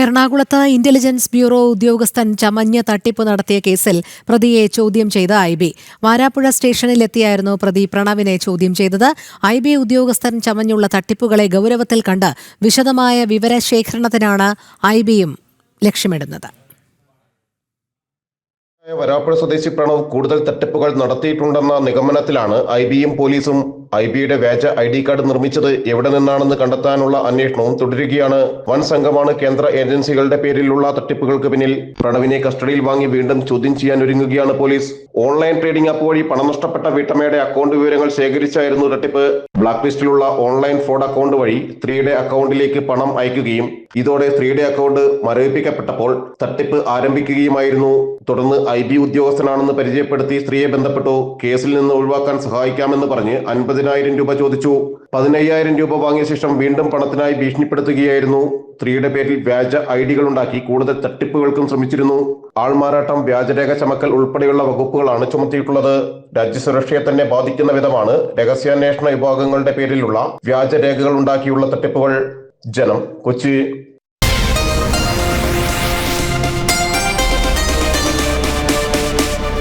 എറണാകുളത്ത് intelligence bureau ഉദ്യോഗസ്ഥൻ ചമഞ്ഞ് തട്ടിപ്പ് നടത്തിയ കേസിൽ പ്രതിയെ ചോദ്യം ചെയ്ത് ഐബി. വാരാപ്പുഴ സ്റ്റേഷനിലെത്തിയായിരുന്നു പ്രതി പ്രണവിനെ ചോദ്യം ചെയ്തത്. ഐബി ഉദ്യോഗസ്ഥൻ ചമഞ്ഞുള്ള തട്ടിപ്പുകളെ ഗൌരവത്തിൽ കണ്ട് വിശദമായ വിവരശേഖരണത്തിനാണ് ഐബിയും ലക്ഷ്യമിടുന്നത്. വരാപ്പുഴ സ്വദേശി പ്രണവ് കൂടുതൽ തട്ടിപ്പുകൾ നടത്തിയിട്ടുണ്ടെന്ന നിഗമനത്തിലാണ് ഐബിയും പോലീസും. ഐബിയുടെ വ്യാജ ID കാർഡ് നിർമ്മിച്ചത് എവിടെ നിന്നാണെന്ന് കണ്ടെത്താനുള്ള അന്വേഷണവും തുടരുകയാണ്. വൻ സംഘമാണ് കേന്ദ്ര ഏജൻസികളുടെ പേരിലുള്ള തട്ടിപ്പുകൾക്ക് പിന്നിൽ. പ്രണവിനെ കസ്റ്റഡിയിൽ വാങ്ങി വീണ്ടും ചോദ്യം ചെയ്യാൻ ഒരുങ്ങുകയാണ് പോലീസ്. ഓൺലൈൻ ട്രേഡിംഗ് ആപ്പ് വഴി പണം നഷ്ടപ്പെട്ട വീട്ടമ്മയുടെ അക്കൗണ്ട് വിവരങ്ങൾ ശേഖരിച്ചായിരുന്നു തട്ടിപ്പ്. ബ്ലാക്ക് ലിസ്റ്റിലുള്ള ഓൺലൈൻ ഫ്രോഡ് അക്കൗണ്ട് വഴി സ്ത്രീയുടെ അക്കൗണ്ടിലേക്ക് പണം അയക്കുകയും ഇതോടെ സ്ത്രീയുടെ അക്കൗണ്ട് മരവിപ്പിക്കപ്പെട്ടപ്പോൾ തട്ടിപ്പ് ആരംഭിക്കുകയുമായിരുന്നു. തുടർന്ന് IB ഉദ്യോഗസ്ഥനാണെന്ന് പരിചയപ്പെടുത്തി സ്ത്രീയെ ബന്ധപ്പെട്ടു. കേസിൽ നിന്ന് ഒഴിവാക്കാൻ സഹായിക്കാമെന്ന് പറഞ്ഞ് 50,000 രൂപ ചോദിച്ചു. 15,000 രൂപ വാങ്ങിയ ശേഷം വീണ്ടും പണത്തിനായി ഭീഷണിപ്പെടുത്തുകയായിരുന്നു. സ്ത്രീയുടെ പേരിൽ വ്യാജ ID ഉണ്ടാക്കി കൂടുതൽ തട്ടിപ്പുകൾക്കും ശ്രമിച്ചിരുന്നു. ആൾമാറാട്ടം, വ്യാജരേഖ ചമക്കൽ ഉൾപ്പെടെയുള്ള വകുപ്പുകളാണ് ചുമത്തിയിട്ടുള്ളത്. രാജ്യസുരക്ഷയെ തന്നെ ബാധിക്കുന്ന വിധമാണ് രഹസ്യാന്വേഷണ വിഭാഗങ്ങളുടെ പേരിലുള്ള വ്യാജരേഖകൾ ഉണ്ടാക്കിയുള്ള തട്ടിപ്പുകൾ. ജനം, കൊച്ചി.